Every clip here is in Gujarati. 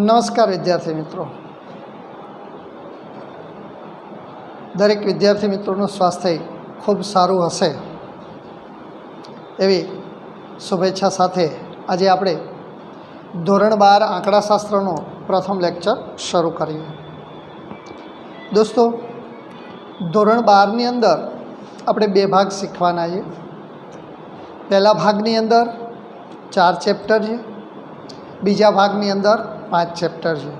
નમસ્કાર વિદ્યાર્થી મિત્રો, દરેક વિદ્યાર્થી મિત્રોનું સ્વાસ્થ્ય ખૂબ સારું હશે એવી શુભેચ્છા સાથે આજે આપણે ધોરણ 12 આંકડાશાસ્ત્રનો પ્રથમ લેક્ચર શરૂ કરીએ। દોસ્તો, ધોરણ 12ની અંદર આપણે બે ભાગ શીખવાના છે। પહેલા ભાગની અંદર 4 ચેપ્ટર છે, બીજા ભાગની અંદર 5 ચેપ્ટર છે।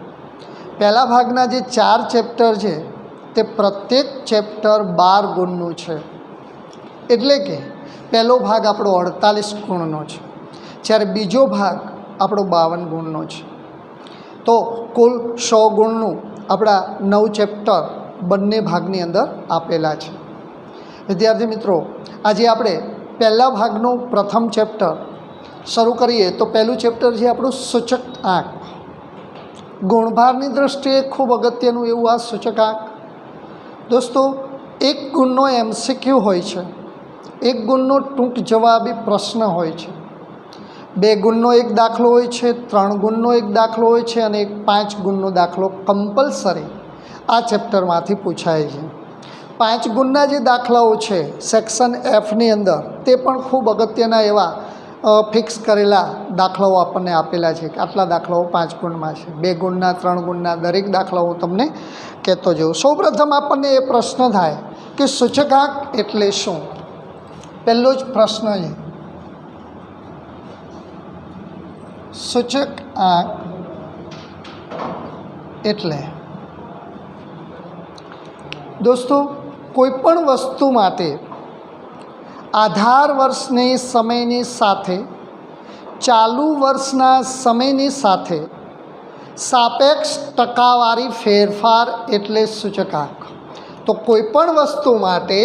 પહેલા ભાગના જે 4 ચેપ્ટર છે તે પ્રત્યેક ચેપ્ટર 12 ગુણનું છે, એટલે કે પહેલો ભાગ આપણો 48 ગુણનો છે, જ્યારે બીજો ભાગ આપણો 52 ગુણનો છે। તો કુલ 100 ગુણનું આપણા 9 ચેપ્ટર બંને ભાગની અંદર આપેલા છે। વિદ્યાર્થી મિત્રો, આજે આપણે પહેલા ભાગનું પ્રથમ ચેપ્ટર શરૂ કરીએ તો પહેલું ચેપ્ટર છે આપણું સૂચક આંક। ગુણભારની દૃષ્ટિએ ખૂબ અગત્યનું એવું આ સૂચક આંક। દોસ્તો, 1 ગુણનો MCQ હોય છે, 1 ગુણનો ટૂંક જવાબી પ્રશ્ન હોય છે, 2 ગુણનો એક દાખલો હોય છે, 3 ગુણનો એક દાખલો હોય છે અને 5 ગુણનો દાખલો કમ્પલસરી આ ચેપ્ટરમાંથી પૂછાય છે। 5 ગુણના જે દાખલાઓ છે સેક્શન Fની અંદર તે પણ ખૂબ અગત્યના એવા ફિક્સ કરેલા દાખલાઓ આપણને આપેલા છે કે આટલા દાખલાઓ 5 ગુણમાં છે, 2 ગુણના 3 ગુણના દરેક દાખલાઓ હું તમને કહેતો જાઉં। સૌપ્રથમ આપણને એ પ્રશ્ન થાય કે સૂચકાંક એટલે શું? પહેલો જ પ્રશ્ન છે, સૂચકાંક એટલે? દોસ્તો, કોઈપણ વસ્તુ માટે આધાર વર્ષની સમયની સાથે ચાલુ વર્ષના સમયની સાથે સાપેક્ષ ટકાવારી ફેરફાર એટલે સૂચકાંક। તો કોઈપણ વસ્તુ માટે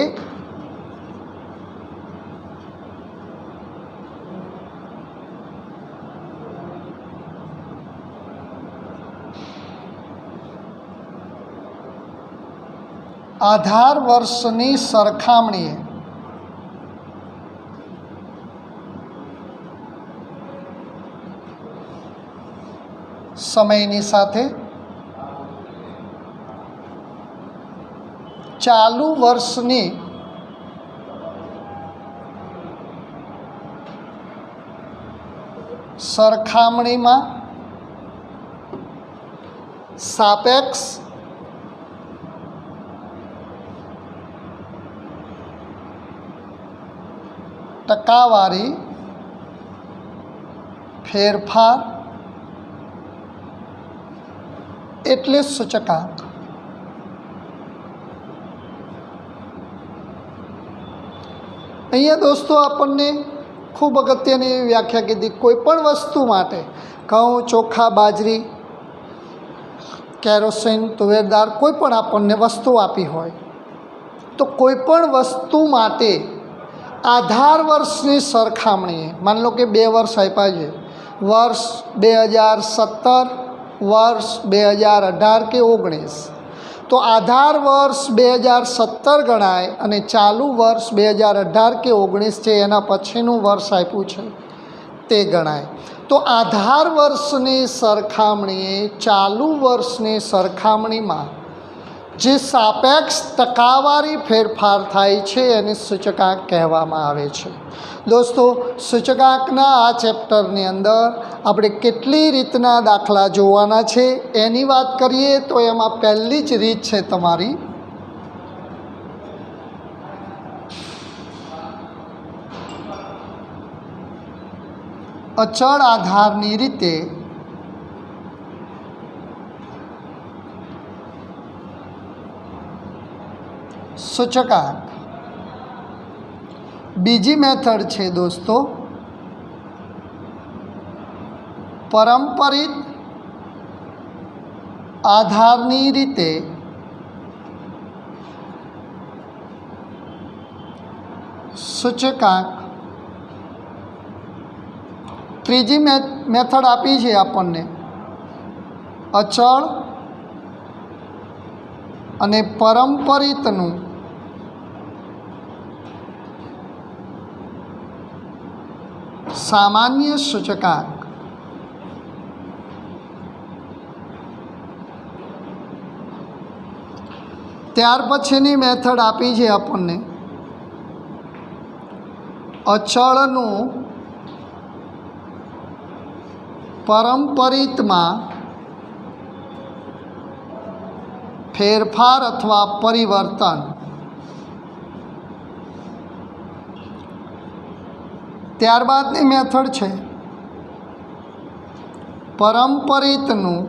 આધાર વર્ષની સરખામણીએ સમયની સાથે ચાલુ વર્ષની સરખામણીમાં સાપેક્ષ ટકાવારી ફેરફાર એટલે સૂચકાંક। અહીંયા દોસ્તો આપણને ખૂબ અગત્યની એવી વ્યાખ્યા કીધી, કોઈપણ વસ્તુ માટે ઘઉં, ચોખા, બાજરી, કેરોસીન, તુવેર દાળ, કોઈ પણ આપણને વસ્તુ આપી હોય તો કોઈપણ વસ્તુ માટે આધાર વર્ષની સરખામણીએ, માની લો કે 2 વર્ષ આપ્યા છે, વર્ષ 2017, વર્ષ 2018 કે 19, તો આધાર વર્ષ 2017 ગણાય અને ચાલુ વર્ષ 2018 કે 19 છે એના પછીનું વર્ષ આપ્યું છે તે ગણાય। તો આધાર વર્ષની સરખામણીએ ચાલુ વર્ષની સરખામણીમાં જે સાપેક્ષ ટકાવારી ફેરફાર થાય છે એને સૂચકાંક કહેવામાં આવે છે। દોસ્તો, સૂચકાંકના આ ચેપ્ટરની અંદર આપણે કેટલી રીતના દાખલા જોવાના છે એની વાત કરીએ તો એમાં પહેલી જ રીત છે તમારી અચળ આધારની રીતે સૂચકાંક। બીજી મેથડ છે દોસ્તો પરંપરિત આધારની રીતે સૂચકાંક। ત્રીજી મેથડ આપી છે આપણને અચળ અને પરંપરિતનું સામાન્ય સૂચકાંક। ત્યાર પછીની મેથડ આપી છે આપણને અચળનું પરંપરિતમાં ફેરફાર અથવા પરિવર્તન. ત્યારબાદની મેથડ છે પરંપરિતનું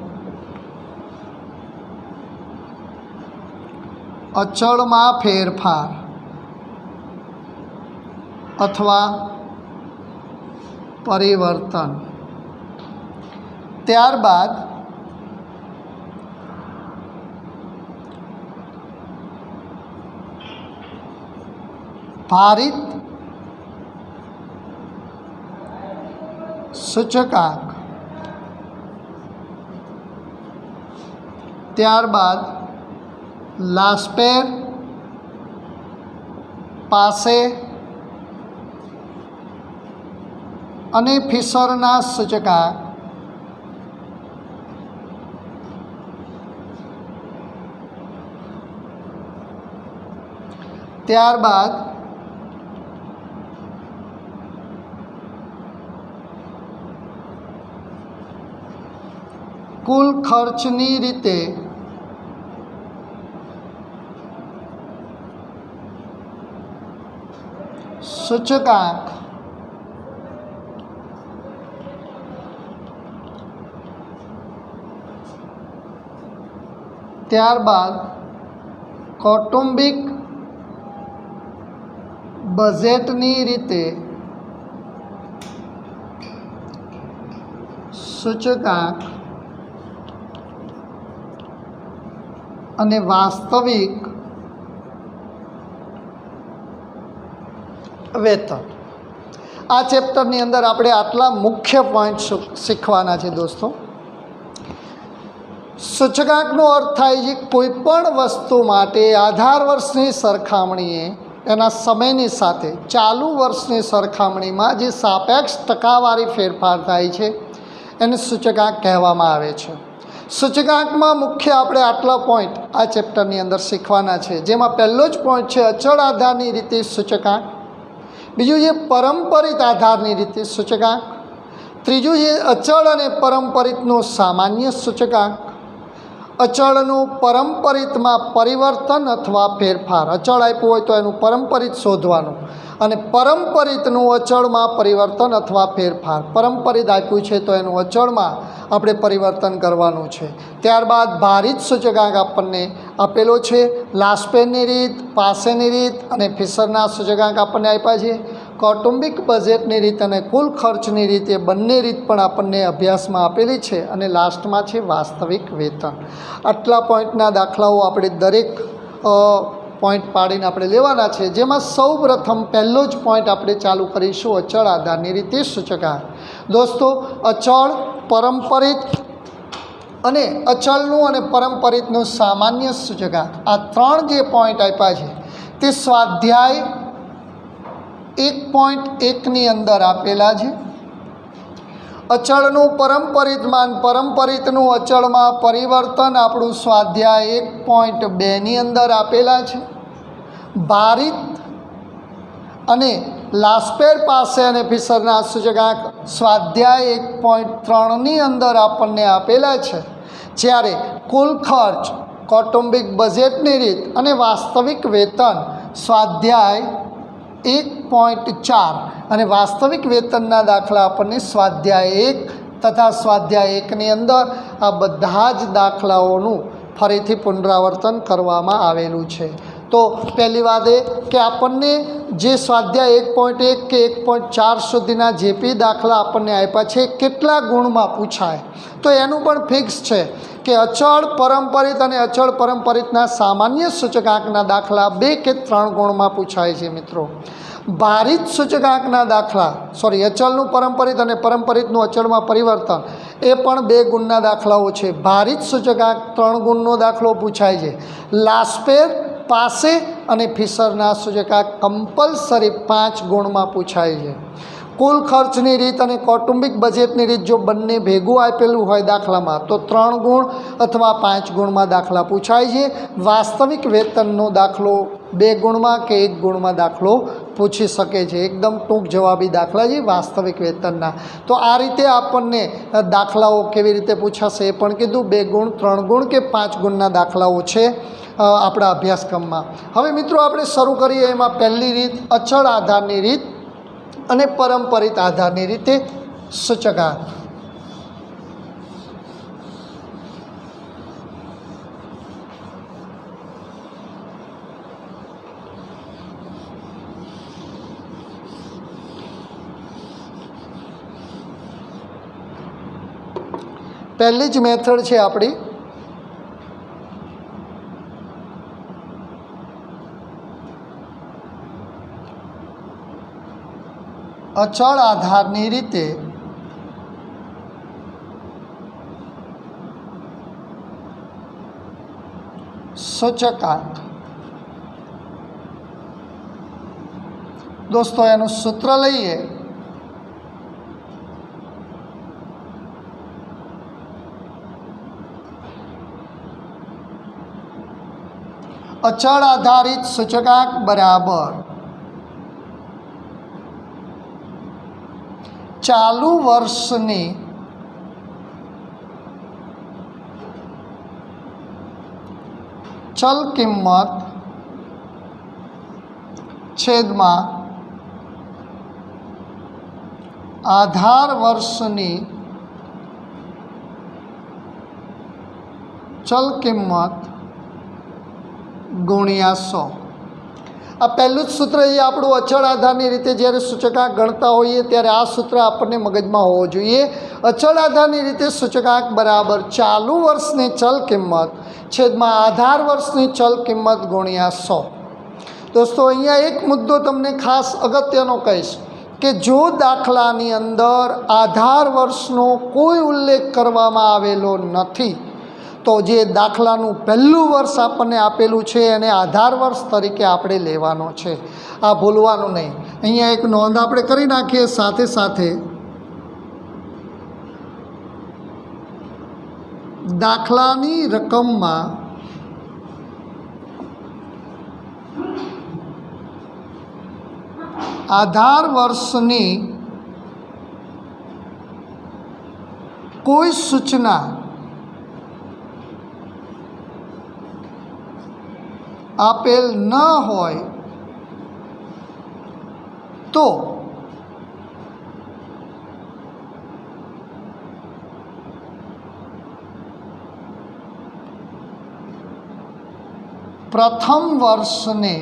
અચળમાં ફેરફાર અથવા પરિવર્તન. ત્યારબાદ ભારિત સૂચકાંક. ત્યારબાદ લાસ્પેર પાસે અને ફિશરના સૂચકાંક. ત્યારબાદ કુલ ખર્ચની રીતે સૂચકાંક. ત્યારબાદ કૌટુંબિક બજેટની રીતે સૂચકાંક અને વાસ્તવિક વેતન. આ ચેપ્ટરની અંદર આપણે આટલા મુખ્ય પોઈન્ટ શીખવાના છે દોસ્તો. સૂચકાંકનો અર્થ થાય છે કોઈ પણ વસ્તુ માટે આધાર વર્ષની સરખામણીએ એના સમયની સાથે ચાલુ વર્ષની સરખામણીમાં જે સાપેક્ષ ટકાવારી ફેરફાર થાય છે એને સૂચકાંક કહેવામાં આવે છે. સૂચકાંકમાં મુખ્ય આપણે આટલા પોઈન્ટ આ ચેપ્ટરની અંદર શીખવાના છે, જેમાં પહેલો જ પોઈન્ટ છે અચળ આધારની રીતે સૂચકાંક. બીજું છે પરંપરિત આધારની રીતે સૂચકાંક. ત્રીજું છે અચળ અને પરંપરિતનો સામાન્ય સૂચકાંક. અચળનું પરંપરિતમાં પરિવર્તન અથવા ફેરફાર. અચળ આપ્યું હોય તો એનું પરંપરિત શોધવાનું અને પરંપરિતનું અચળમાં પરિવર્તન અથવા ફેરફાર. પરંપરિત આપ્યું છે તો એનું અચળમાં આપણે પરિવર્તન કરવાનું છે. ત્યારબાદ ભારિત સૂચકાંક આપણને આપેલો છે. લાસ્પેરની રીત, પાસેની રીત અને ફિશરના સૂચકાંક આપણને આપ્યા છે. કૌટુંબિક બજેટની રીત અને કુલ ખર્ચની રીત, એ બંને રીત પણ આપણને અભ્યાસમાં આપેલી છે. અને લાસ્ટમાં છે વાસ્તવિક વેતન. આટલા પોઈન્ટના દાખલાઓ આપણે દરેક પોઈન્ટ પાડીને આપણે લેવાના છે, જેમાં સૌ પ્રથમ પહેલો જ પોઈન્ટ આપણે ચાલુ કરીશું અચળ આધારની રીતે સૂચકાંક. દોસ્તો, અચળ, પરંપરિત અને અચળનું અને પરંપરિતનું સામાન્ય સૂચકાંક, આ ત્રણ જે પોઈન્ટ આપ્યા છે તે સ્વાધ્યાય 1.1ની અંદર આપેલા છે. અચળનું પરંપરિતમાં, પરંપરિતનું અચળમાં પરિવર્તન આપણું સ્વાધ્યાય 1.2ની અંદર આપેલા છે. ભારિત અને લાસ્પેર પાસે અને ફિશરના સૂચકાંક સ્વાધ્યાય 1.3ની અંદર આપણને આપેલા છે. જ્યારે કુલ ખર્ચ, કૌટુંબિક બજેટની રીત અને વાસ્તવિક વેતન સ્વાધ્યાય 1.4 અને વાસ્તવિક વેતનના દાખલા આપણને સ્વાધ્યાય 1 તથા સ્વાધ્યાય 1ની અંદર આ બધા જ દાખલાઓનું ફરીથી પુનરાવર્તન કરવામાં આવેલું છે. તો પહેલી વાત એ કે આપણને જે સ્વાધ્યાય 1.1 કે 1.4 સુધીના જે બી દાખલા આપણને આપ્યા છે કેટલા ગુણમાં પૂછાય, તો એનું પણ ફિક્સ છે કે અચળ, પરંપરિત અને અચળ પરંપરિતના સામાન્ય સૂચકાંકના દાખલા 2 કે 3 ગુણમાં પૂછાય છે મિત્રો. ભારિત સૂચકાંકના દાખલા, અચળનું પરંપરિત અને પરંપરિતનું અચળમાં પરિવર્તન, એ પણ 2 ગુણના દાખલાઓ છે. ભારિત સૂચકાંક 3 ગુણનો દાખલો પૂછાય છે. લાસ્પેર, પાસે અને ફિશરના સૂચકાંક કમ્પલસરી 5 ગુણમાં પૂછાય છે. कुल खर्चनी रीत अने कौटुंबिक बजेटनी रीत जो बंने भेगुं आपेलुं होय दाखलामां तो 3 गुण अथवा 5 गुणमां दाखला पूछाय छे। वास्तविक वेतननो दाखलो 2 गुणमां के 1 गुणमां दाखलो पूछी शके छे। एकदम टूंक जवाबी दाखला छे वास्तविक वेतनना। तो आ रीते आपणने दाखलाओ केवी रीते पूछाशे ए पण कीधुं। 2 गुण, 3 गुण के 5 गुणना दाखलाओ छे आपણા અભ્યાસક્રમમાં। હવે મિત્રો આપણે શરૂ કરીએ। એમાં પહેલી રીત અચળ આધારની રીત અને પરંપરિત આધારની રીતે સૂચકાંક। પહેલી જ મેથડ છે આપણી अचल आधारनी रीते सूचकांक। दोस्तों एनु सूत्र लईए। अचल आधारित सूचकांक बराबर चालू वर्षनी चल किंमत छेदमां आधार वर्षनी चल किंमत गुणिया 100। आ पहलू ज सूत्र ये આપણું अचल आधारनी रीते જ્યારે सूचकांक गणता होईए त्यारे आ सूत्र आपणे मगजमां होवो जोईए। अचल आधारनी रीते सूचकांक बराबर चालू वर्षनी चल किंमत छेदमां आधार वर्षनी चल किंमत गुणिया 100। दोस्तों अहींया एक मुद्दो तमने खास अगत्यनो कहीश कि जो दाखलानी अंदर आधार वर्षनो कोई उल्लेख करवामां आवेलो नथी तो जे दाखलानुं पहलू वर्ष आपने आपेलू है एने आधार वर्ष तरीके आपणे लेवानो छे। आ भूलवानुं नहीं। अहींया एक नोंध आपणे करी नाखीए। साथे साथे दाखलानी रकममां आधार वर्षनी कोई सूचना आपेल न होय तो प्रथम वर्ष ने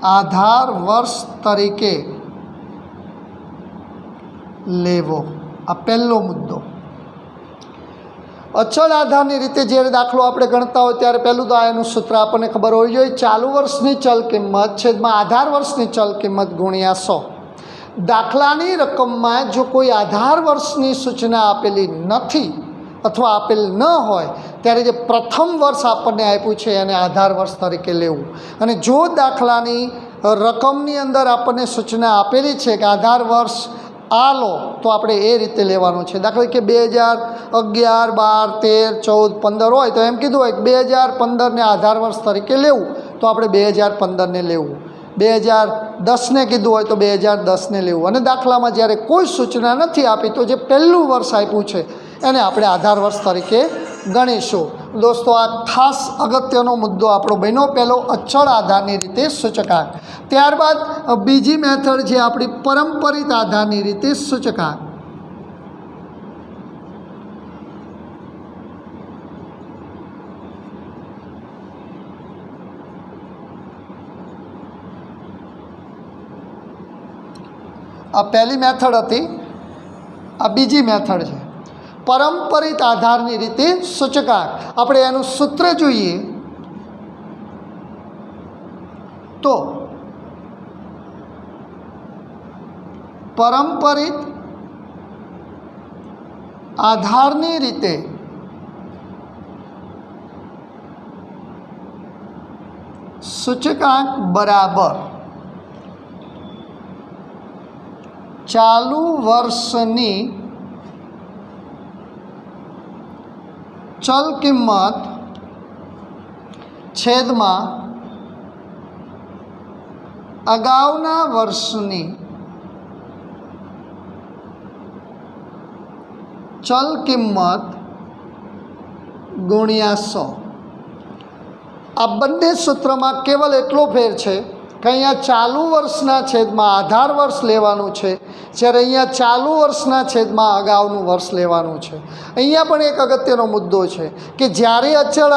आधार वर्ष तरीके लेवो। आ पहलो मुद्दो। अचल आधारनी रीते जे दाखलो आपणे गणता हो त्यारे पहलू तो आनुं सूत्र आपने खबर होवी जोईए। चालू वर्षनी चल किंमत छेदमां आधार वर्षनी चल किंमत गुणिया 100। दाखलानी रकममां जो कोई आधार वर्षनी सूचना आपेली नथी अथवा आपेल न होय त्यारे जे प्रथम वर्ष आपणे आप्युं छे एने आधार वर्ष तरीके लेवुं। अने जो दाखलानी रकमनी अंदर आपणे सूचना आपेली छे कि आधार वर्ष आ लो तो आपणे ए रीते लेवानो छे। दाखला के 2011, 12, 13, 14, 15 होय तो एम कीधुं होय 2015 ने आधार वर्ष तरीके लेवुं तो आपणे 2015 ने लेवुं। 2010 ने कीधुं होय तो 2010 ने लेवुं। अने दाखलामां ज्यारे कोई सूचना नथी आपी तो जे पहेલું वर्ष आप्युं छे एने आपणे आधार वर्ष तरीके गणीशुं। दोस्तों आ खास अगत्यनो मुद्दो आपणो बन्यो पहेलो अचल आधारनी रीते सूचकांक। त्यारबाद बीजी मेथड जे आपणी परंपरित आधारनी रीते सूचकांक। आ पहली मेथड हती। आ बीजी मेथड है परंपरित आधारनी रीते सूचकांक। आपणे एनुं सूत्र जोईए तो परंपरित आधारनी रीते સૂચકાંક બરાબર ચાલુ વર્ષની ચલ કિંમત છેદમાં અગાઉના વર્ષની ચલ કિંમત ગુણ્યા 100। આ બંને સૂત્રમાં કેવલ એટલો ફેર છે કે અહીંયા ચાલુ વર્ષના છેદમાં આધાર વર્ષ લેવાનું છે, જ્યારે અહીંયા ચાલુ વર્ષના છેદમાં અગાઉનું વર્ષ લેવાનું છે। અહીંયા પણ એક અગત્યનો મુદ્દો છે કે જ્યારે અચળ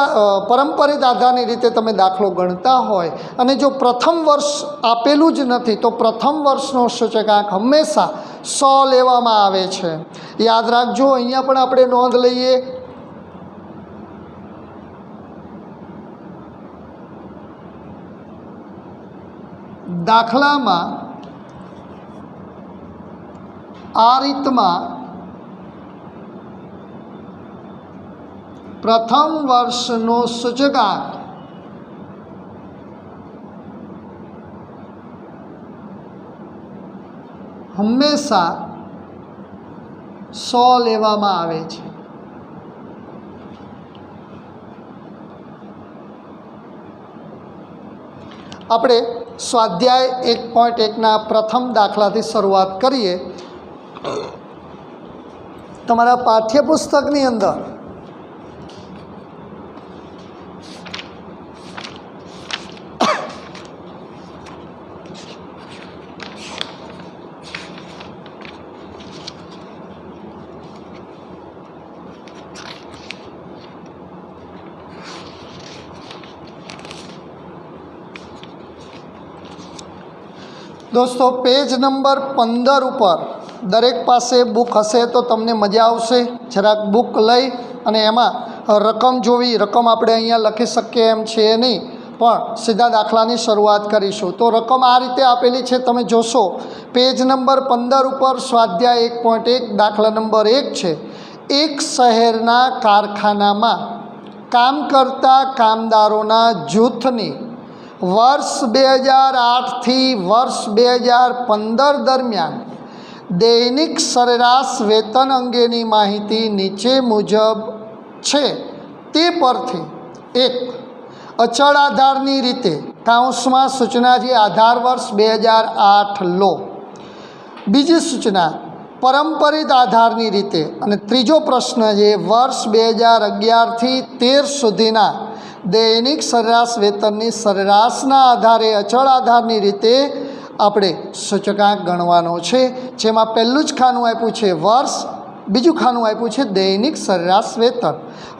પરંપરિત આધારની રીતે તમે દાખલો ગણતા હોય અને જો પ્રથમ વર્ષ આપેલું જ નથી તો પ્રથમ વર્ષનો સૂચકાંક હંમેશા 100 લેવામાં આવે છે। યાદ રાખજો, અહીંયા પણ આપણે નોંધ લઈએ દાખલામાં આ રીતમાં પ્રથમ વર્ષનો સૂચકાંક હંમેશા 100 લેવામાં આવે છે। આપણે સ્વાધ્યાય 1.1ના પ્રથમ દાખલાથી શરૂઆત કરીએ। તમારા પાઠ્યપુસ્તકની અંદર दोस्तों पेज नंबर 15 पर दरेक पासे बुक हशे तो तमने मजा आवशे। जराक बुक लई अने एमां रकम जोवी, रकम आपणे अहींया लखी शकीए एम छे नहीं, पण सीधा दाखलानी शरूआत करीशुं। तो रकम आ रीते आपेली छे, तमे जोशो पेज नंबर 15 पर स्वाध्याय 1.1 दाखला नंबर 1 छे। एक शहेरना कारखानामां काम करता कामदारोना जूथनी वर्ष 2008 थी वर्ष 2015 दरमियान दैनिक सरेराश वेतन अंगेनी माहिती नीचे मुजब छे। ते परथी एक अचल आधारनी रीते काउंसमां सूचनाजी आधार वर्ष 2008 लो। बीजी सूचना परंपरित आधारनी रीते अने त्रीजो प्रश्न जे वर्ष 2011 थी 13 सुधीना दैनिक सरेराश वेतननी सरेराशना आधारे अचल आधारनी रीते આપણે સૂચકાંક ગણવાનો છે, જેમાં પહેલું જ ખાનું આપ્યું છે વર્ષ, બીજું ખાનું આપ્યું છે દૈનિક સરેરાશ વેતન।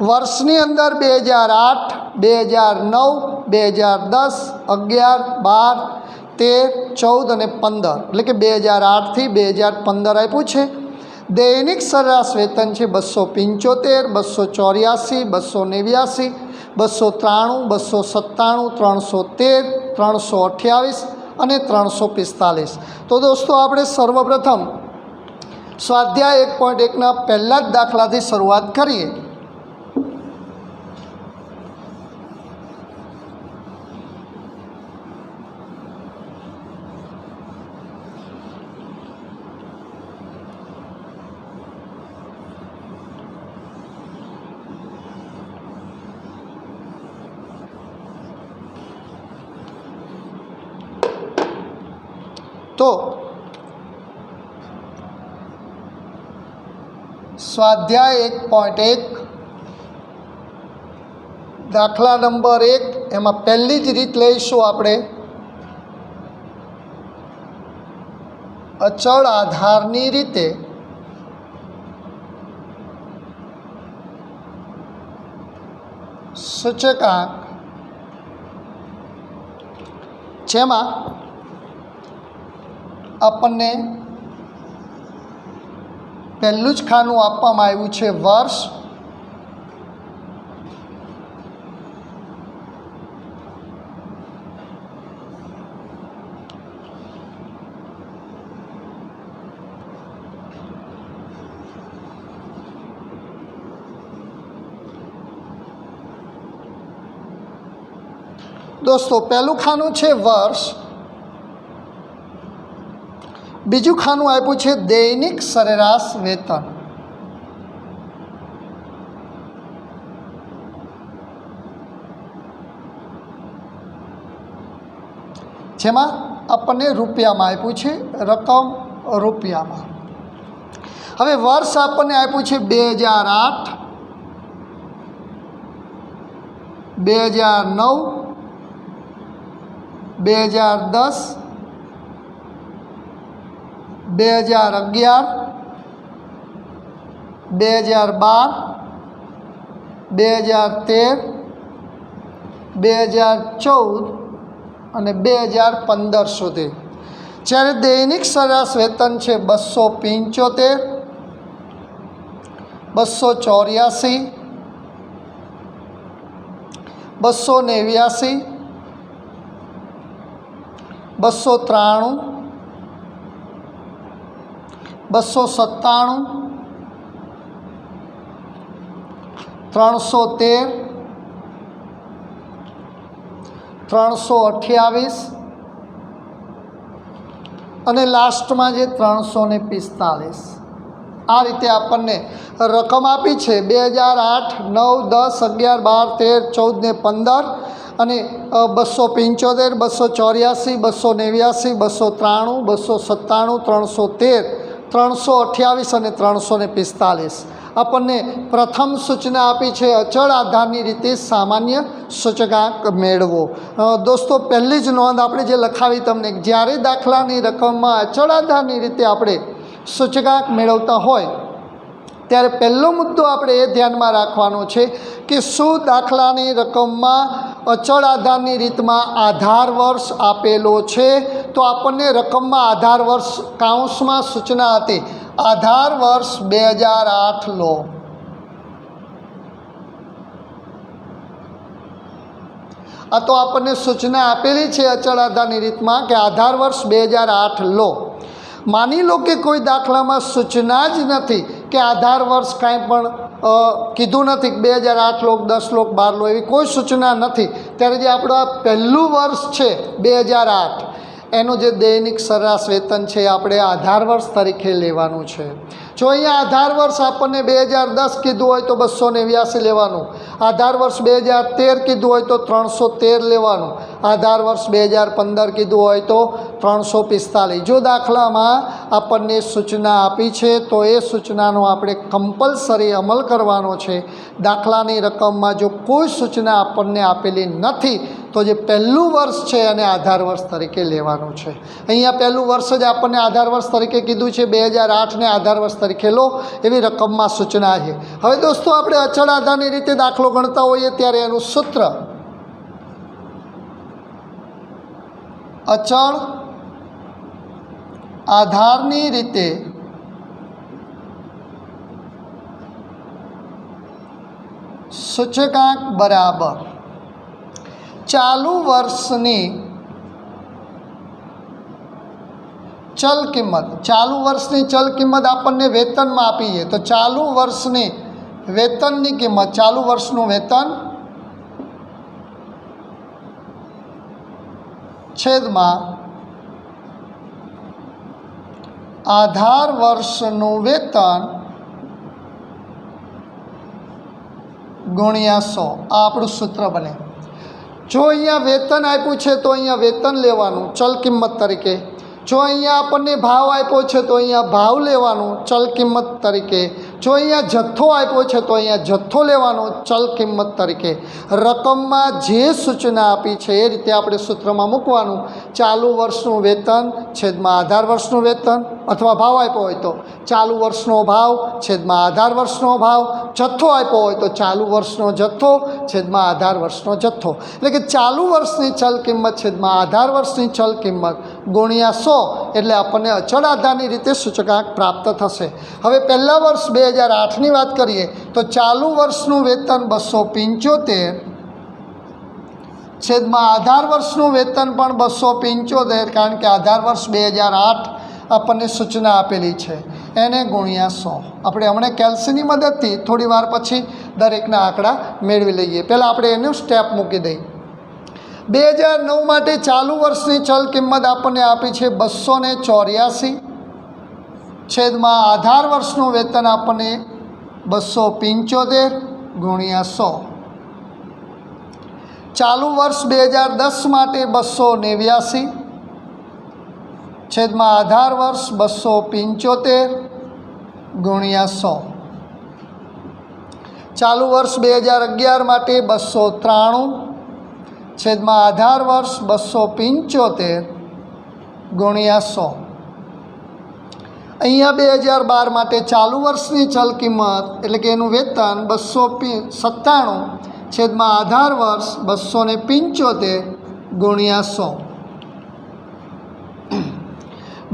વર્ષની અંદર 2008, 2009, 2010, 11, 12, 13, 14 અને 15 એટલે કે 2008 થી 2015 આપ્યું છે। દૈનિક સરેરાશ વેતન છે 275, 284, 289, 293, 297, 313, 328 અને 345। તો દોસ્તો આપણે સર્વપ્રથમ સ્વાધ્યાય 1.1ના પહેલા જ દાખલાથી શરૂઆત કરીએ। तो स्वाध्याय 1.1 दाखला नंबर 1 एमां पहली ज रीत लईशुं आपणे अचल आधारनी रीते सूचकांक जेमां આપણને પહેલું જ ખાનું આપવામાં આવ્યું છે વર્ષ, दोस्तों पहलू खानु है वर्ष, बीजू खानु आप्यु है दैनिक सरेराश वेतन। जेमां आपने रूपिया में आप्यु है रकम रूपिया में। हवे वर्ष आपने आप्यु है 2008, 2009, 2010, 2011, 2012, 2013, 2014 અને 2015 સુધી। જ્યારે દૈનિક સરેરાશ વેતન છે 275, 284, 289, 293, 297, 313, 328 અને લાસ્ટમાં જે 345 આ રીતે આપણને રકમ આપી છે 2008, 9, 10, 11, 12, 13, 14 ને 15 અને 275, 284, 289, 293, 297, 313, 328 અને 345 આપણને પ્રથમ સૂચના આપી છે અચળ આધારની રીતે સામાન્ય સૂચકાંક મેળવો। દોસ્તો પહેલી જ નોંધ આપણે જે લખાવી તમને, જ્યારે દાખલાની રકમમાં અચળ આધારની રીતે આપણે સૂચકાંક મેળવતા હોય ત્યારે પહેલો મુદ્દો આપણે એ ધ્યાનમાં રાખવાનો છે કે શું દાખલાની રકમમાં અચળ આધારની રીતમાં આધાર વર્ષ આપેલો છે। તો આપણને રકમમાં આધાર વર્ષ કાઉન્સમાં સૂચના હતી आधार वर्ष 2008 लो। आ तो आपने सूचना आपेली है अचल आधारनी रीत में कि आधार वर्ष 2008 लो। मानी लो कि कोई दाखला में सूचना ज नहीं कि आधार वर्ष कहीं पण कीधु नहीं 2008 लो, 10 लो, 12 लो, एवी कोई सूचना नहीं, त्यारे जे आपणुं आ पहलू वर्ष है 2008 एनु जे दैनिक सरेराश वेतन है आपणे आधार वर्ष तरीके लेवानुं छे। जो अहींया आधार वर्ष आपने 2010 कीधुं होय तो 289 लेवानुं, आधार वर्ष 2013 कीधुं होय तो 313 लेवानुं, आधार वर्ष 2015 कीधुं होय तो 345। जो दाखला में आपने सूचना आपी है तो ये सूचनानो आपणे कम्पलसरी अमल करवानो छे। दाखलानी रकम में जो कोई सूचना आपने आपेली नहीं तो जे पहलू वर्ष है एने आधार वर्ष तरीके लेवानुं छे। अहींया पहलू वर्ष ज आपने आधार वर्ष तरीके कीधुं छे 2008 ने आधार वर्ष तरीके लो एवी रकम में सूचना है। हवे दोस्तों आपणे अचल आधारनी रीते दाखलो गणता होईए त्यारे एनुं सूत्र अचल आधारनी रीते सूचकांक बराबर चालू वर्षनी चल किंमत। चालू वर्षनी चल किंमत आपने वेतन में आपी है तो चालू वर्षनी वेतननी किंमत, चालू वर्षनु वेतन छेद में आधार वर्षनु वेतन गुणिया 100 आ आपणुं सूत्र बने। जो अहींया वेतन आप्युं छे तो अहींया वेतन लेवानुं चल किंमत तरीके। जो अहींया आपने भाव आप्यो छे तो अहींया भाव लेवानुं चल किंमत तरीके। जो अहींया जत्थो आप्यो छे तो अहींया जत्थो लेवानो चल किंमत तरीके। रकम में जे सूचना आपी छे ए रीते आपणे सूत्रमां मूकवानुं। चालू वर्षनुं वेतन छेदमां आधार वर्षनुं वेतन, अथवा भाव आप्यो होय तो चालू वर्षनो भाव छेदमां आधार वर्षनो भाव, जत्थो आप्यो होय तो चालू वर्षनो जत्थो छेदमां आधार वर्षनो जत्थो। एटले के चालू वर्षनी चल किंमत छेदमां आधार वर्षनी चल किंमत गुणिया 100 एटले आपणे अचल आधारनी रीते सूचकांक प्राप्त थशे। हवे पहला वर्ष 2008 ની વાત કરીએ તો ચાલુ વર્ષનું વેતન 275 છેદમાં આધાર વર્ષનું વેતન પણ 275 કારણ કે આધાર વર્ષ 2008 આપણને સૂચના આપેલી છે એને ગુણ્યા 100। આપણે હમણાં કેલ્સીની મદદથી થોડી વાર પછી દરેકના આંકડા મેળવી લઈએ। પહેલાં આપણે એનું સ્ટેપ મૂકી દઈએ। 2009 માટે ચાલુ વર્ષની ચલ કિંમત આપણને આપી છે 284 છેદમાં આધાર વર્ષનું વેતન આપણને 275 ગુણ્યા 100। ચાલુ વર્ષ 2010 માટે 289 છેદમાં આધાર વર્ષ 275 ગુણ્યા 100। ચાલુ વર્ષ 2011 માટે 293 છેદમાં આધાર વર્ષ 275 ગુણ્યા 100। અહીંયા 2012 માટે ચાલુ વર્ષની ચલ કિંમત એટલે કે એનું વેતન 297 છેદમાં આધાર વર્ષ 275 ગુણ્યા 100।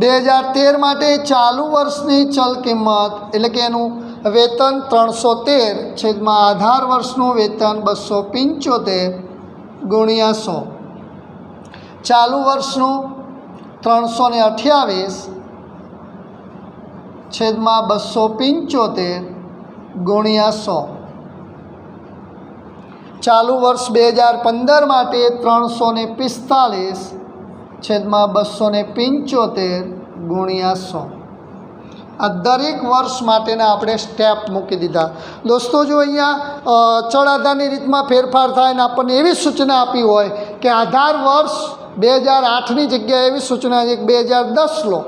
2013 માટે ચાલુ વર્ષની ચલ કિંમત એટલે કે એનું વેતન 313 છેદમાં આધાર વર્ષનું વેતન 275 ગુણ્યા 100। ચાલુ વર્ષનું 328 છેદમાં 275 ગુણ્યા 100। ચાલુ વર્ષ 2015 માટે 345 છેદમાં 275 ગુણ્યા 100। આ દરેક વર્ષ માટેના આપણે સ્ટેપ મૂકી દીધા। દોસ્તો જો અહીંયા ચલ આધારની રીતમાં ફેરફાર થાય ને આપણને એવી સૂચના આપી હોય કે આધાર વર્ષ 2008ની જગ્યાએ એવી સૂચના છે કે 2010 લો,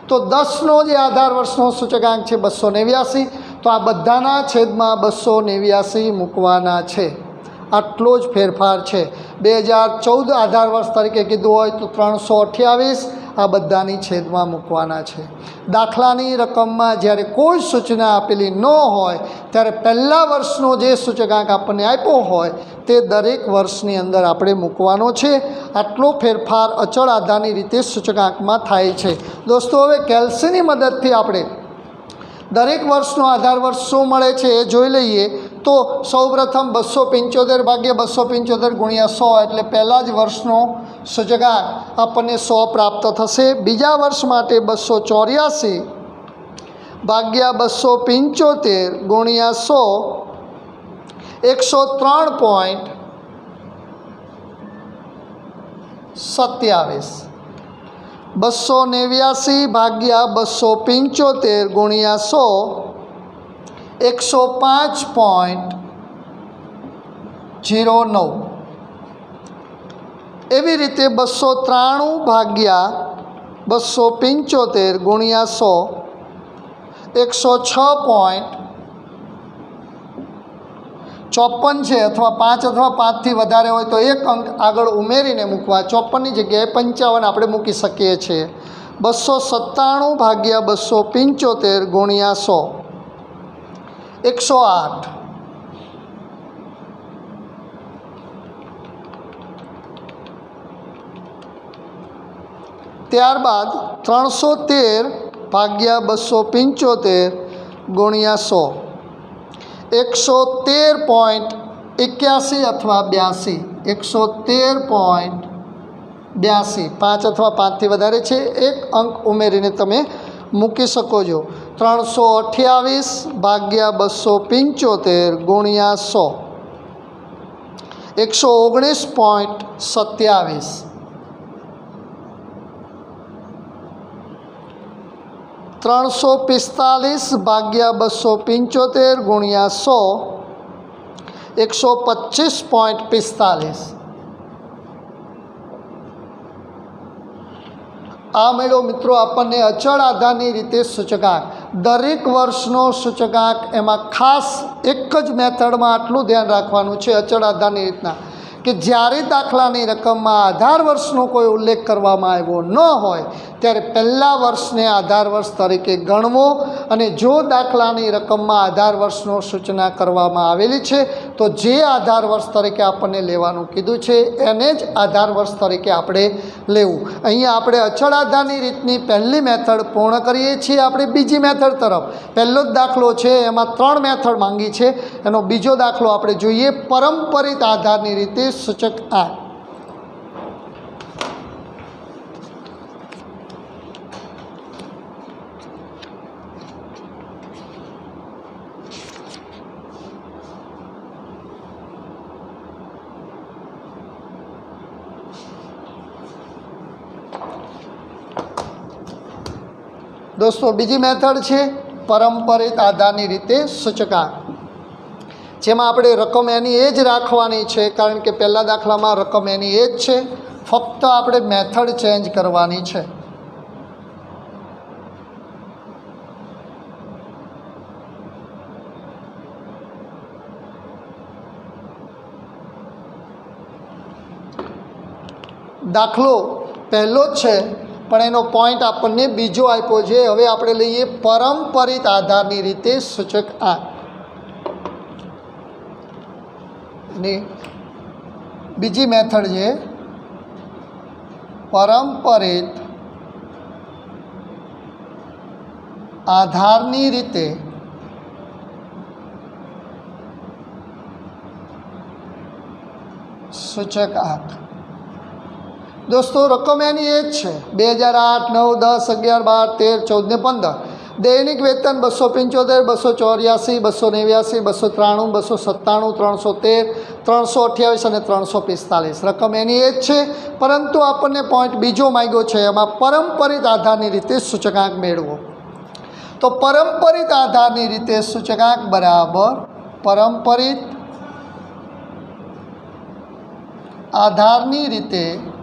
તો 10નો જે આધાર વર્ષનો સૂચકાંક છે 289, તો આ બધાના છેદમાં 289 મૂકવાના છે। આટલો જ ફેરફાર છે। 2014 આધાર વર્ષ તરીકે કીધું હોય તો 328 આ બધાની છેદમાં મૂકવાના છે। દાખલાની રકમમાં જ્યારે કોઈ સૂચના આપેલી ન હોય ત્યારે પહેલા વર્ષનો જે સૂચકાંક આપણને આપ્યો હોય તે દરેક વર્ષની અંદર આપણે મૂકવાનો છે। આટલો ફેરફાર અચળ આધારની રીતે સૂચકાંકમાં થાય છે। દોસ્તો હવે કેલ્સીની મદદથી આપણે દરેક વર્ષનો આધાર વર્ષ શું મળે છે એ જોઈ લઈએ। તો સૌપ્રથમ 275 ભાગ્યા 275 ગુણ્યા 100 એટલે પહેલાં જ વર્ષનો સૂચકાંક આપણને 100 પ્રાપ્ત થશે। બીજા વર્ષ માટે 284 ભાગ્યા 275 ગુણ્યા 100 103.27। 289 ભાગ્યા 275 ગુણ્યા 100 105.09। એવી રીતે 293 ભાગ્યા 275 ગુણ્યા 100 106.54 છે, અથવા 5 અથવા 5થી વધારે હોય તો એક અંક આગળ ઉમેરીને મૂકવા। 54ની જગ્યાએ 55 આપણે મૂકી શકીએ છીએ। 297 ભાગ્યા 275 ગુણ્યા 100 108। ત્યારબાદ 313 ભાગ્યા 275 ગુણ્યા 100 113.81 અથવા 82। 113.82 5 અથવા 5થી વધારે છે, એક અંક ઉમેરીને તમે મૂકી શકો છો। 328 ભાગ્યા 275 ગુણ્યા 100 119.27। 345 ભાગ્યા 275 ગુણ્યા 100 125.45। આ મેળો મિત્રો આપણને અચળ આધારની રીતે સૂચકાંક, દરેક વર્ષનો સૂચકાંક, એમાં ખાસ એક જ મેથડમાં આટલું ધ્યાન રાખવાનું છે અચળ આધારની રીતના કે જ્યારે દાખલાની રકમમાં આધાર વર્ષનો કોઈ ઉલ્લેખ કરવામાં આવ્યો ન હોય ત્યારે પહેલા વર્ષને આધાર વર્ષ તરીકે ગણવો, અને જો દાખલાની રકમમાં આધાર વર્ષનો સૂચના કરવામાં આવેલી છે તો જે આધાર વર્ષ તરીકે આપણને લેવાનું કીધું છે એને જ આધાર વર્ષ તરીકે આપણે લેવું। અહીંયા આપણે અચળ આધારની રીતની પહેલી મેથડ પૂર્ણ કરીએ છીએ। આપણે બીજી મેથડ તરફ, પહેલો જ દાખલો છે એમાં 3 મેથડ માંગી છે, એનો બીજો દાખલો આપણે જોઈએ, પરંપરિત આધારની રીતે સૂચક આ। दोस्तों बीजी मेथड है परंपरित आधारनी रीते सूचकांक, जेमां आपणे रकम एनी एज राखवानी छे, कारण के पहला दाखलामां रकम एनी एज छे, फक्त आपणे मेथड चेन्ज करवानी छे। दाखलो पहलो ज छे पण एनो पॉइंट आपणे बीजो आप्यो छे। हवे आपणे लईए परंपरित आधारनी रीते सूचकांक। बीजी मेथड है परंपरित आधारनी रीते सूचकांक। दोस्तों रकम एनी एज है 2008, 9, 10, 11, 12, 13, 14 ने 15। दैनिक वेतन 275, 284, 289, 293, 297, 313, 328 और 345। रकम एनी एज है, परंतु आपने पॉइंट बीजो मांग्यो है, एमां परंपरित आधारनी रीते सूचकांक मेळवो। तो परंपरित आधारनी रीते सूचकांक बराबर परंपरित आधारनी रीते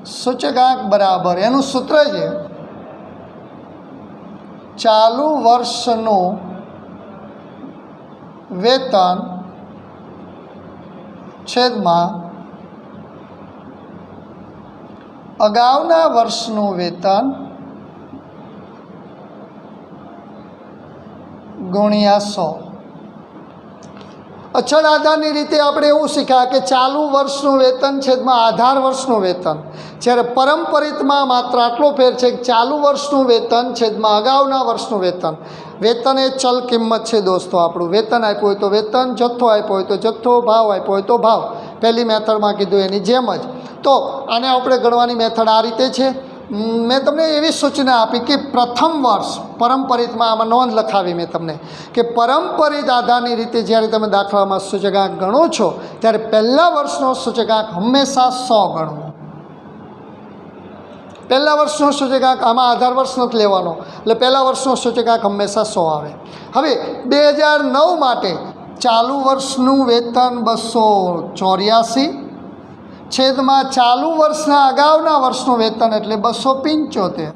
सूचकांक बराबर एनु सूत्र है चालू वर्षनु वेतन छेदमां अगाउना वर्षनु वेतन गुणिया 100। अचल आधारनी रीते आपणे एवुं शीख्या कि चालू वर्षनु वेतन छेदमां आधार वर्षनु वेतन, ज्यारे परंपरितमां मात्र आटलो फेर छे कि चालू वर्षनु वेतन छेदमां अगाउना वर्षनु वेतन। वेतन ए चल किंमत है दोस्तों। आपणुं वेतन आप्युं होय तो वेतन, जत्थो आप्यो होय तो जत्थो, भाव आप्यो होय तो भाव। पहली मेथडमां कीधुं एनी जेम ज। तो आने आपणे गणवानी मेथड आ रीते छे। मैं तमने एवी सूचना आपी कि प्रथम वर्ष परंपरित में आमां नोंध लखावी मैं तमने कि परंपरित आधारनी रीते ज्यारे तमे दाखलामां सूचकांक गणो छो त्यारे पहला वर्षनो सूचकांक हमेशा 100 गणवो। पहला वर्षनो सूचकांक आमां आधार वर्ष नथी लेवानो, એટલે पहला वर्षनो सूचकांक हमेशा 100 आवे। हवे 2009 माटे चालू वर्षनुं वेतन 284 छेदमां चालू वर्षना अगाउना वर्षनुं वेतन एटले 275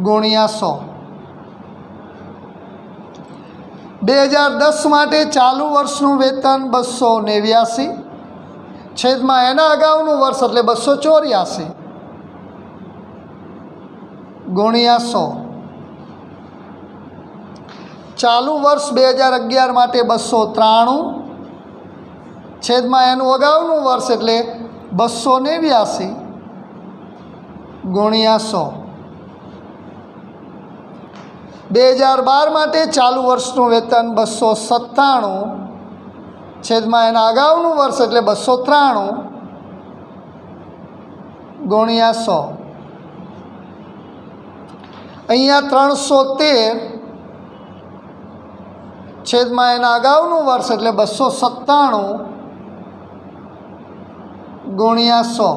गुणिया 100। 2010 माटे चालू वर्षनुं वेतन 289 छेदमां एना अगाउनुं वर्ष एटले 284 गुणिया 100। चालू वर्ष 2011 माटे 293 छेदमां एनुं अगाउनुं वर्ष एटले 289 गुणिया 100। 2012 माटे चालू वर्षनुं वेतन 297 छेदमां एना अगाउनुं वर्ष एटले 293 गुणिया 100। अहींया 313 छेदमां एना अगाउनुं वर्ष एटले 297 गुणिया 100।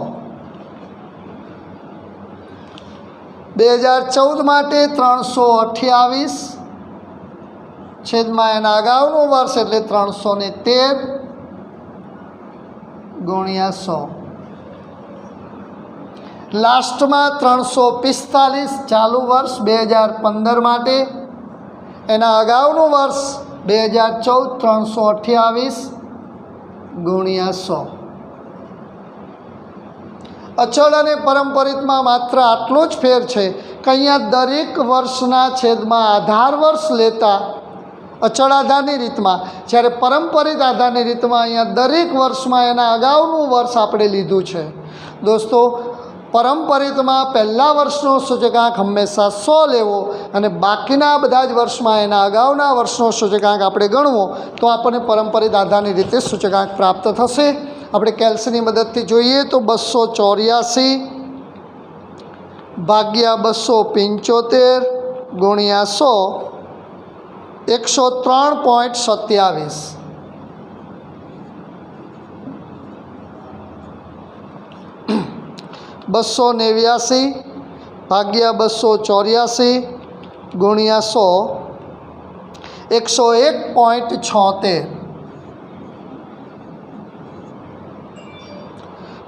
2014 माटे 328 छेदमां एना अगाउनुं वर्ष एटले 313 गुणिया 100। लास्ट में 345 चालू वर्ष 2015 माटे एना अगाउनुं वर्ष 2014 328 गुणिया 100। अचल और परंपरित में मात्र आटलो ज फेर है कि अहींया दरेक वर्षना छेदमां आधार वर्ष लेता अचल आधारनी रीत में, ज्यारे परंपरित आधारनी रीत में अहींया दरेक वर्ष में एना अगाउनुं वर्ष आपणे लीधुं छे। दोस्तों परंपरित में पहला वर्षनो सूचकांक हमेशा 100 लेवो अने बाकीना बधा ज वर्ष में एना अगाउना वर्षनो सूचकांक आपणे गणवो तो आपणे परंपरित आधारनी रीते सूचकांक प्राप्त थशे। આપણે કેલ્સીની મદદથી જોઈએ તો 284 ભાગ્યા 275 ગુણ્યા 100 103.27 289 ભાગ્યા 284 ગુણ્યા 100 101.76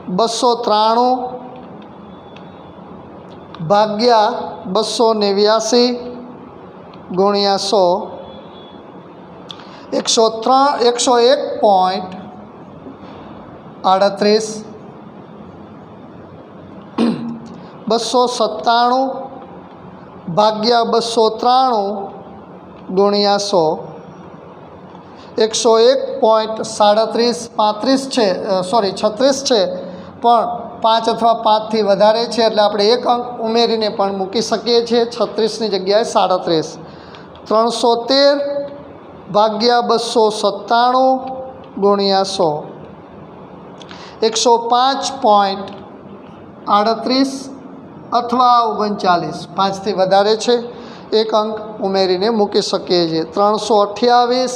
293 ભાગ્યા 289 ગુણ્યા 100 101.38 297 ભાગ્યા 293 ગુણ્યા 100 101.37 35 છે, સોરી 36 છે, પણ 5 અથવા 5થી વધારે છે એટલે આપણે એક અંક ઉમેરીને પણ મૂકી શકીએ છીએ. 36ની જગ્યાએ 37. 313 ભાગ્યા 297 ગુણ્યા 100 105.38 અથવા 39. 5થી વધારે છે, એક અંક ઉમેરીને મૂકી શકીએ છીએ. 328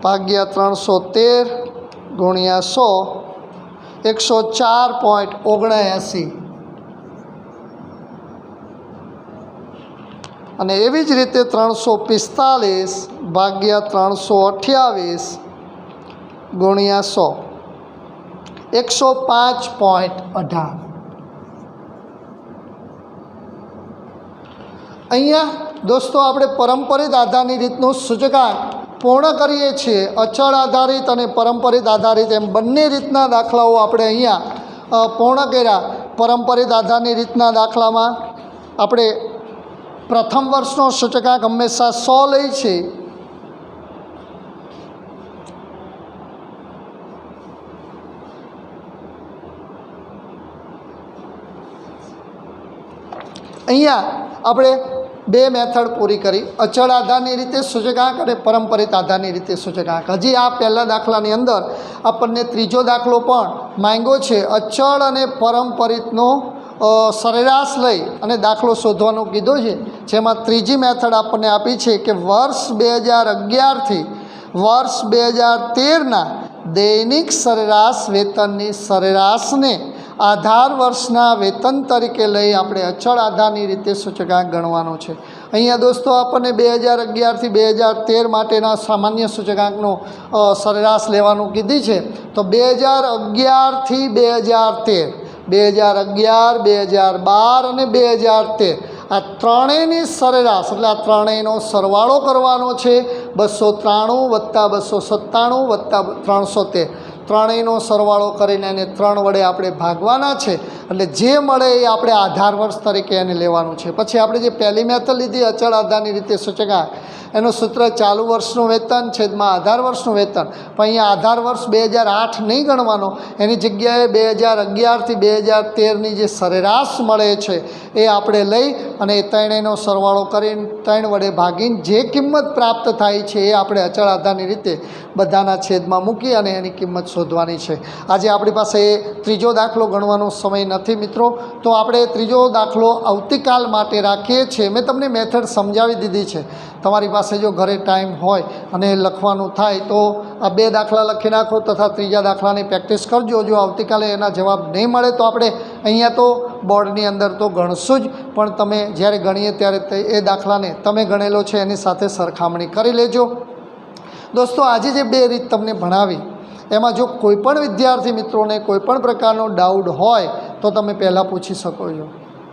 ભાગ્યા 313 ગુણ્યા 100 104.79. અને એવી જ રીતે 345 ભાગ્યા 328 ગુણ્યા 100 105.18. અહીંયા દોસ્તો આપણે પરંપરિત આધારની રીતનું સૂચકાંક પૂર્ણ કરીએ છીએ. અચળ આધારિત અને પરંપરિત આધારિત એમ બંને રીતના દાખલાઓ આપણે અહીંયા પૂર્ણ કર્યા. પરંપરિત આધારની રીતના દાખલામાં આપણે પ્રથમ વર્ષનો સૂચકાંક હંમેશા 100 લે છે. અહીંયા આપણે બે મેથડ પૂરી કરી, અચળ આધારની રીતે સૂચકાંક અને પરંપરિત આધારની રીતે સૂચકાંક. હજી આ પહેલા દાખલાની અંદર આપણને ત્રીજો દાખલો પણ માંગ્યો છે. અચળ અને પરંપરિતનો સરેરાશ લઈ અને દાખલો શોધવાનું કીધો છે, જેમાં ત્રીજી મેથડ આપણને આપી છે કે વર્ષ 2011થી વર્ષ 2013ના દૈનિક સરેરાશ વેતનની સરેરાશને આધાર વર્ષના વેતન તરીકે લઈ આપણે અચળ આધારની રીતે સૂચકાંક ગણવાનો છે. અહીંયા દોસ્તો આપણને 2011થી 2013 માટેના સામાન્ય સૂચકાંકનો સરેરાશ લેવાનું કીધી છે. તો 2011થી 2013, 2011, 2012 અને 2013 આ ત્રણેયની સરેરાશ એટલે આ ત્રણેયનો સરવાળો કરવાનો છે. 293 વત્તા 297 વત્તા 313 ત્રણેયનો સરવાળો કરીને એને 3 વડે આપણે ભાગવાના છે. એટલે જે મળે એ આપણે આધાર વર્ષ તરીકે એને લેવાનું છે. પછી આપણે જે પહેલી મેથડ લીધી અચળ આધારની રીતે સૂચકાંક, એનું સૂત્ર ચાલુ વર્ષનું વેતન છેદમાં આધાર વર્ષનું વેતન. પણ અહીંયા આધાર વર્ષ 2008 નહીં ગણવાનો, એની જગ્યાએ 2011થી 2013ની જે સરેરાશ મળે છે એ આપણે લઈ અને એ ત્રણેયનો સરવાળો કરીને 3 વડે ભાગીને જે કિંમત પ્રાપ્ત થાય છે એ આપણે અચળ આધારની રીતે બધાના છેદમાં મૂકી અને એની કિંમત શોધવાની છે. આજે આપણી પાસે એ ત્રીજો દાખલો ગણવાનો સમય નથી મિત્રો, તો આપણે ત્રીજો દાખલો આવતીકાલ માટે રાખીએ છીએ. મેં તમને મેથડ સમજાવી દીધી છે. તમારી પાસે જો ઘરે ટાઈમ હોય અને લખવાનું થાય તો આ 2 દાખલા લખી નાખો તથા ત્રીજા દાખલાની પ્રેક્ટિસ કરજો. જો આવતીકાલે એના જવાબ નહીં મળે તો આપણે અહીંયા તો બોર્ડની અંદર તો ગણશું જ, પણ તમે જ્યારે ગણીએ ત્યારે એ દાખલાને તમે ગણેલો છે એની સાથે સરખામણી કરી લેજો. દોસ્તો આજે જે 2 રીત તમને ભણાવી એમાં જો કોઈપણ વિદ્યાર્થી મિત્રોને કોઈપણ પ્રકારનો ડાઉટ હોય તો તમે પહેલાં પૂછી શકો છો.